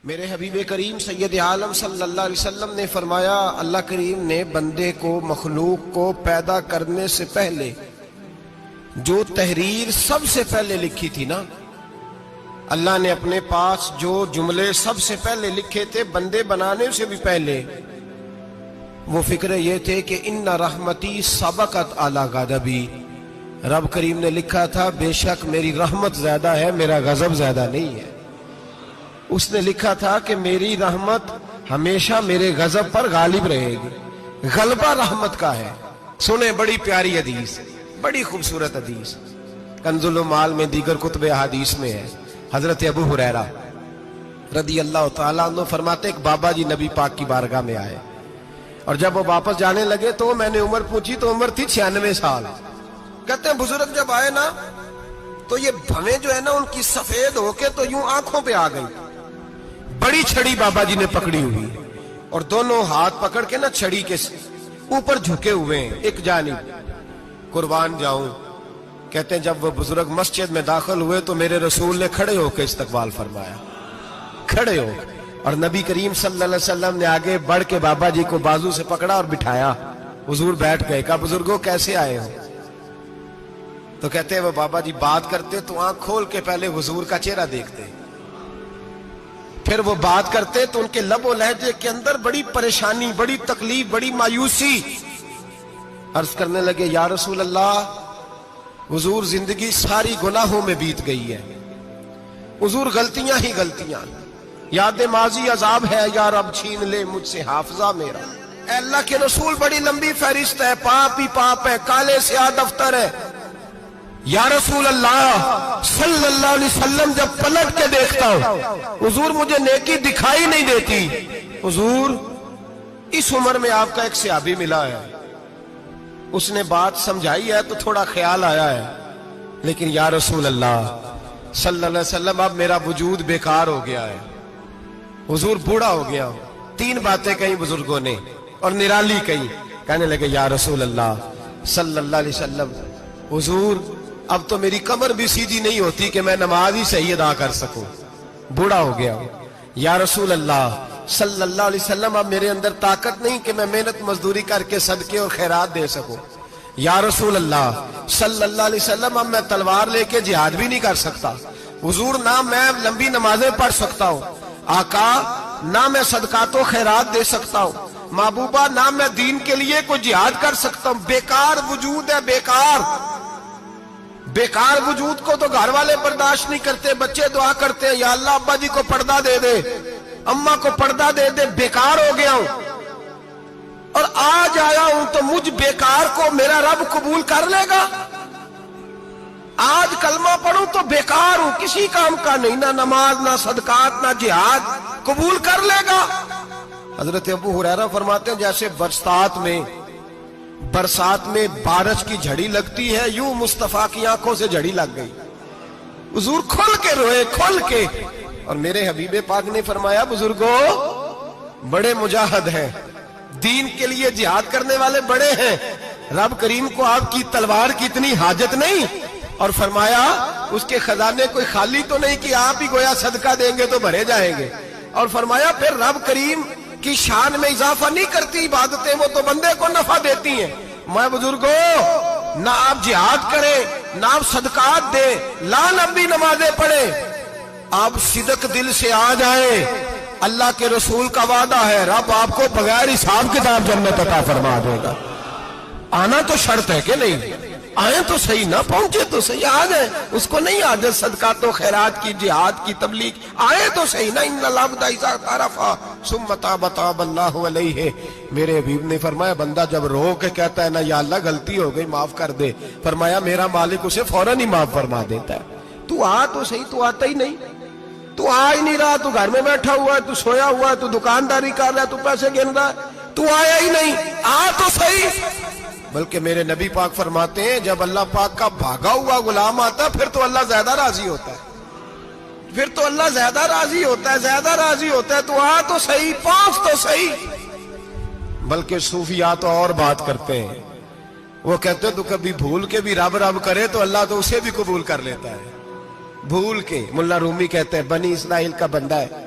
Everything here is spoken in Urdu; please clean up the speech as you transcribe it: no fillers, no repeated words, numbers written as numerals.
میرے حبیب کریم سید عالم صلی اللہ علیہ وسلم نے فرمایا، اللہ کریم نے بندے کو، مخلوق کو پیدا کرنے سے پہلے جو تحریر سب سے پہلے لکھی تھی نا، اللہ نے اپنے پاس جو جملے سب سے پہلے لکھے تھے بندے بنانے سے بھی پہلے، وہ فکر یہ تھے کہ ان رحمتی سبقت اعلی غضبی، رب کریم نے لکھا تھا بے شک میری رحمت زیادہ ہے، میرا غضب زیادہ نہیں ہے۔ اس نے لکھا تھا کہ میری رحمت ہمیشہ میرے غضب پر غالب رہے گی، غلبہ رحمت کا ہے۔ سنیں بڑی پیاری حدیث، بڑی خوبصورت حدیث، کنز المال میں دیگر کتب احادیث میں ہے۔ حضرت ابو ہریرہ رضی اللہ تعالیٰ عنہ فرماتے ایک بابا جی نبی پاک کی بارگاہ میں آئے، اور جب وہ واپس جانے لگے تو میں نے عمر پوچھی تو عمر تھی 96 سال۔ کہتے ہیں بزرگ جب آئے نا تو یہ بھویں جو ہے نا ان کی سفید ہو کے تو یوں آنکھوں پہ آ گئی، بڑی چھڑی بابا جی نے پکڑی ہوئی اور دونوں ہاتھ پکڑ کے نا چھڑی کے اوپر جھکے ہوئے ہیں ایک جانب، قربان جاؤں۔ کہتے ہیں جب وہ بزرگ مسجد میں داخل ہوئے تو میرے رسول نے کھڑے ہو کے استقبال فرمایا، کھڑے ہو، اور نبی کریم صلی اللہ علیہ وسلم نے آگے بڑھ کے بابا جی کو بازو سے پکڑا اور بٹھایا۔ حضور بیٹھ گئے، کہا بزرگوں کیسے آئے ہو؟ تو کہتے ہیں وہ بابا جی بات کرتے تو آنکھ کھول کے پہلے حضور کا چہرہ دیکھتے، پھر وہ بات کرتے تو ان کے لب و لہجے کے اندر بڑی پریشانی، بڑی تکلیف، بڑی مایوسی۔ عرض کرنے لگے یا رسول اللہ، حضور زندگی ساری گناہوں میں بیت گئی ہے، حضور غلطیاں ہی غلطیاں، یاد ماضی عذاب ہے، یا رب چھین لے مجھ سے حافظہ میرا۔ اے اللہ کے رسول بڑی لمبی فہرست ہے، پاپ ہی پاپ ہے، کالے سیاہ دفتر ہے۔ یا رسول اللہ صلی اللہ علیہ وسلم جب پلٹ کے دیکھتا ہوں حضور مجھے نیکی دکھائی نہیں دیتی۔ حضور اس عمر میں آپ کا ایک صحابی ملا ہے، اس نے بات سمجھائی ہے تو تھوڑا خیال آیا ہے، لیکن یا رسول اللہ صلی اللہ علیہ وسلم اب میرا وجود بیکار ہو گیا ہے، حضور بوڑھا ہو گیا ہوں۔ 3 باتیں کہیں بزرگوں نے اور نرالی کہیں، کہنے لگے یا رسول اللہ صلی اللہ علیہ وسلم، حضور اب تو میری کمر بھی سیدھی نہیں ہوتی کہ میں نماز ہی صحیح ادا کر سکوں، بوڑھا ہو گیا ہوں۔ یا رسول اللہ صلی اللہ علیہ وسلم اب میرے اندر طاقت نہیں کہ میں محنت مزدوری کر کے صدقے اور خیرات دے سکوں۔ یا رسول اللہ صلی اللہ علیہ وسلم اب میں تلوار لے کے جہاد بھی نہیں کر سکتا، حضور نہ میں لمبی نمازیں پڑھ سکتا ہوں، آقا نہ میں صدقات و خیرات دے سکتا ہوں، محبوبہ نہ میں دین کے لیے کوئی جہاد کر سکتا ہوں، بیکار وجود ہے، بیکار۔ بیکار وجود کو تو گھر والے برداشت نہیں کرتے، بچے دعا کرتے ہیں یا اللہ ابا جی کو پردہ دے دے، اماں کو پردہ دے دے، بیکار ہو گیا ہوں اور آج آیا ہوں تو مجھ بیکار کو میرا رب قبول کر لے گا؟ آج کلمہ پڑھوں تو بیکار ہوں، کسی کام کا نہیں، نہ نماز نہ صدقات نہ جہاد، قبول کر لے گا؟ حضرت ابو ہریرہ فرماتے ہیں جیسے برسات میں بارش کی جھڑی لگتی ہے، یوں مصطفیٰ کی آنکھوں سے جھڑی لگ گئی، حضور کھل کے روئے، کھل کے۔ اور میرے حبیب پاک نے فرمایا بزرگوں بڑے مجاہد ہیں، دین کے لیے جہاد کرنے والے بڑے ہیں، رب کریم کو آپ کی تلوار کی اتنی حاجت نہیں، اور فرمایا اس کے خزانے کوئی خالی تو نہیں کہ آپ ہی گویا صدقہ دیں گے تو بھرے جائیں گے، اور فرمایا پھر رب کریم کی شان میں اضافہ نہیں کرتی عبادتیں، وہ تو بندے کو نفع دیتی ہیں۔ میں بزرگوں نہ آپ جہاد کریں، نہ آپ صدقات دیں، لا لمبی نمازیں پڑھیں، آپ صدق دل سے آ جائیں، اللہ کے رسول کا وعدہ ہے رب آپ کو بغیر حساب کتاب جنت عطا فرما دے گا۔ آنا تو شرط ہے کہ نہیں؟ آئیں تو صحیح، نہ پہنچے تو صحیح، آ گئے، اس کو نہیں عادت صدقات و خیرات کی، جہاد کی، تبلیغ، آئے تو صحیح نا۔ ان العبد اذا عرفا ثم تاب تاب اللہ علیہ۔ میرے حبیب نے فرمایا بندہ جب رو کے کہتا ہے نا یا اللہ غلطی ہو گئی معاف کر دے، فرمایا میرا مالک اسے فوراً ہی معاف فرما دیتا ہے۔ تو آ تو صحیح، تو آتا ہی نہیں، تو آ ہی نہیں رہا، تو گھر میں بیٹھا ہوا ہے، تو سویا ہوا ہے، تو دکانداری کر رہا ہے، تو پیسے گن رہا ہے، تو آیا ہی نہیں، آ تو صحیح۔ بلکہ میرے نبی پاک فرماتے ہیں جب اللہ پاک کا بھاگا ہوا غلام آتا ہے پھر تو اللہ زیادہ راضی ہوتا ہے، پھر تو اللہ زیادہ راضی ہوتا ہے، زیادہ راضی ہوتا ہے، تو آ تو صحیح، پہنچ تو صحیح۔ بلکہ صوفیاء تو اور بات کرتے ہیں، وہ کہتے ہیں تو کبھی بھول کے بھی رب رب کرے تو اللہ تو اسے بھی قبول کر لیتا ہے، بھول کے۔ ملا رومی کہتے ہیں بنی اسرائیل کا بندہ ہے،